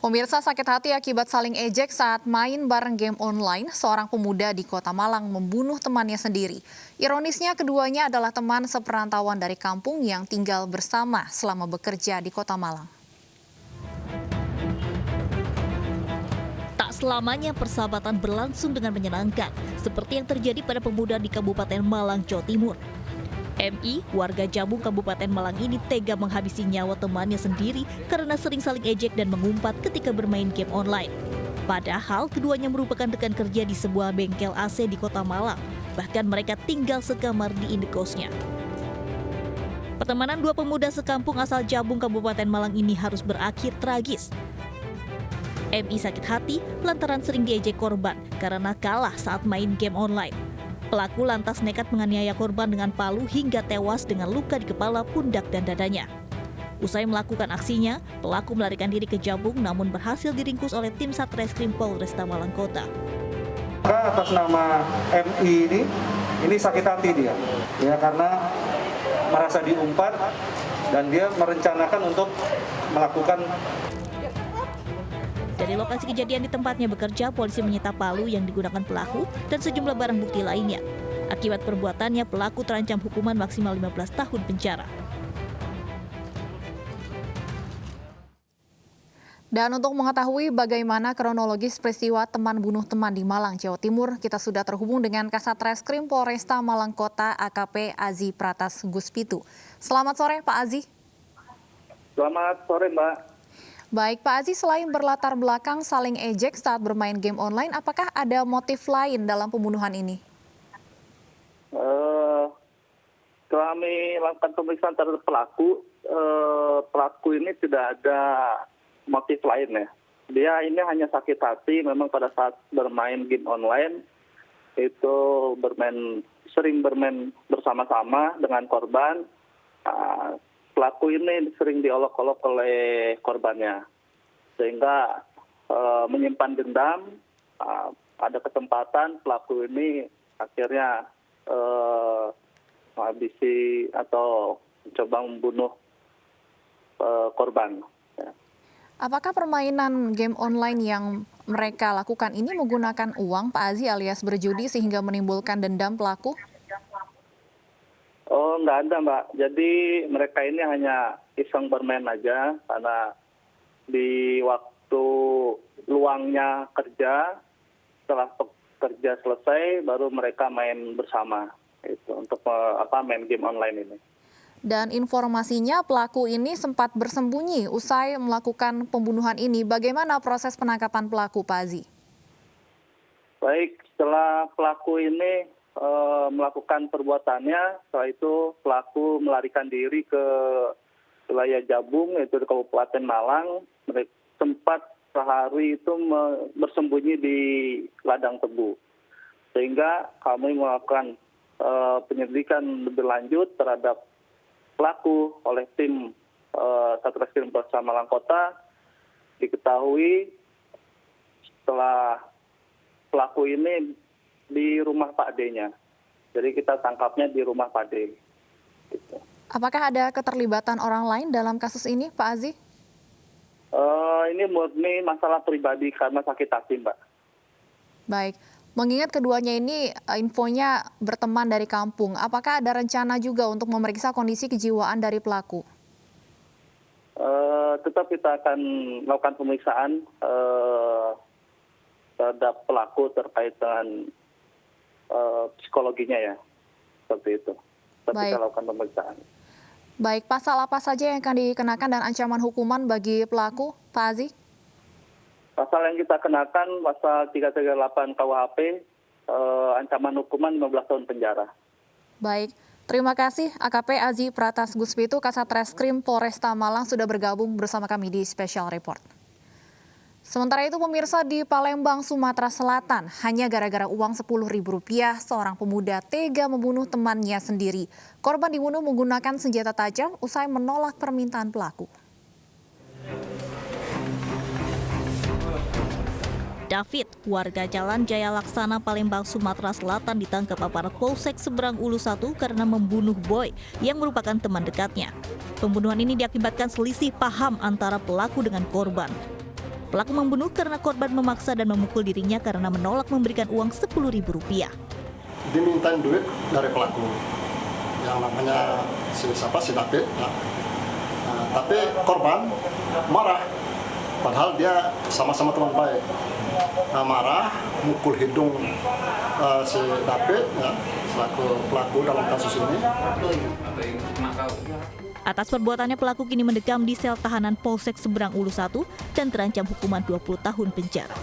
Pemirsa, sakit hati akibat saling ejek saat main bareng game online, seorang pemuda di Kota Malang membunuh temannya sendiri. Ironisnya keduanya adalah teman seperantauan dari kampung yang tinggal bersama selama bekerja di Kota Malang. Tak selamanya persahabatan berlangsung dengan menyenangkan, seperti yang terjadi pada pemuda di Kabupaten Malang, Jawa Timur. MI, warga Jabung Kabupaten Malang ini tega menghabisi nyawa temannya sendiri karena sering saling ejek dan mengumpat ketika bermain game online. Padahal keduanya merupakan rekan kerja di sebuah bengkel AC di Kota Malang. Bahkan mereka tinggal sekamar di indekosnya. Pertemanan dua pemuda sekampung asal Jabung Kabupaten Malang ini harus berakhir tragis. MI sakit hati lantaran sering diejek korban karena kalah saat main game online. Pelaku lantas nekat menganiaya korban dengan palu hingga tewas dengan luka di kepala, pundak, dan dadanya. Usai melakukan aksinya, pelaku melarikan diri ke Jabung namun berhasil diringkus oleh tim Satreskrim Polresta Malang Kota. Atas nama MI ini sakit hati dia, ya karena merasa diumpat dan dia merencanakan untuk melakukan. Dari lokasi kejadian di tempatnya bekerja, polisi menyita palu yang digunakan pelaku dan sejumlah barang bukti lainnya. Akibat perbuatannya, pelaku terancam hukuman maksimal 15 tahun penjara. Dan untuk mengetahui bagaimana kronologis peristiwa teman bunuh teman di Malang, Jawa Timur, kita sudah terhubung dengan Kasatreskrim Polresta Malang Kota AKP Azi Pratas Guspitu. Selamat sore, Pak Azi. Selamat sore, Mbak. Baik, Pak Aziz, selain berlatar belakang saling ejek saat bermain game online, apakah ada motif lain dalam pembunuhan ini? Kami lakukan pemeriksaan terhadap pelaku ini tidak ada motif lain ya. Dia ini hanya sakit hati memang pada saat bermain game online, itu sering bermain bersama-sama dengan korban. Pelaku ini sering diolok-olok oleh korbannya, sehingga menyimpan dendam. Ada kesempatan pelaku ini akhirnya menghabisi atau mencoba membunuh korban. Apakah permainan game online yang mereka lakukan ini menggunakan uang, Pak Azi, alias berjudi sehingga menimbulkan dendam pelaku? Oh, nggak ada, Mbak. Jadi mereka ini hanya iseng bermain aja karena di waktu luangnya kerja, setelah kerja selesai baru mereka main bersama itu untuk main game online ini. Dan informasinya pelaku ini sempat bersembunyi usai melakukan pembunuhan ini. Bagaimana proses penangkapan pelaku, Pak Azi? Baik, setelah pelaku ini melakukan perbuatannya, setelah itu pelaku melarikan diri ke wilayah Jabung, yaitu di Kabupaten Malang. Mereka sempat sehari itu bersembunyi di ladang tebu, sehingga kami melakukan penyelidikan lebih lanjut terhadap pelaku oleh tim Satreskrim Polresta Malang Kota. Diketahui setelah pelaku ini di rumah Pak D-nya. Jadi kita tangkapnya di rumah Pak D. Gitu. Apakah ada keterlibatan orang lain dalam kasus ini, Pak Azi? Ini murni masalah pribadi karena sakit hati, Mbak. Baik. Mengingat keduanya ini infonya berteman dari kampung, apakah ada rencana juga untuk memeriksa kondisi kejiwaan dari pelaku? Tetap kita akan melakukan pemeriksaan terhadap pelaku terkait dengan psikologinya ya, seperti itu. Tapi kita lakukan pemeriksaan. Baik, pasal apa saja yang akan dikenakan dan ancaman hukuman bagi pelaku, Pak Azi? Pasal yang kita kenakan pasal 338 KUHP, ancaman hukuman 15 tahun penjara. Baik, terima kasih AKP Azi Pratas Guspitu, Kasatreskrim Polresta Malang sudah bergabung bersama kami di Special Report. Sementara itu pemirsa, di Palembang, Sumatera Selatan, hanya gara-gara uang Rp10.000, seorang pemuda tega membunuh temannya sendiri. Korban dibunuh menggunakan senjata tajam usai menolak permintaan pelaku. David, warga Jalan Jaya Laksana, Palembang, Sumatera Selatan ditangkap aparat Polsek Seberang Ulu 1 karena membunuh Boy yang merupakan teman dekatnya. Pembunuhan ini diakibatkan selisih paham antara pelaku dengan korban. Pelaku membunuh karena korban memaksa dan memukul dirinya karena menolak memberikan uang Rp10.000. Dimintain duit dari pelaku yang namanya si David. Ya. Tapi korban marah, padahal dia sama-sama teman baik. Marah, mukul hidung si David, ya, selaku pelaku dalam kasus ini. Atas perbuatannya pelaku kini mendekam di sel tahanan Polsek Seberang Ulu 1 dan terancam hukuman 20 tahun penjara.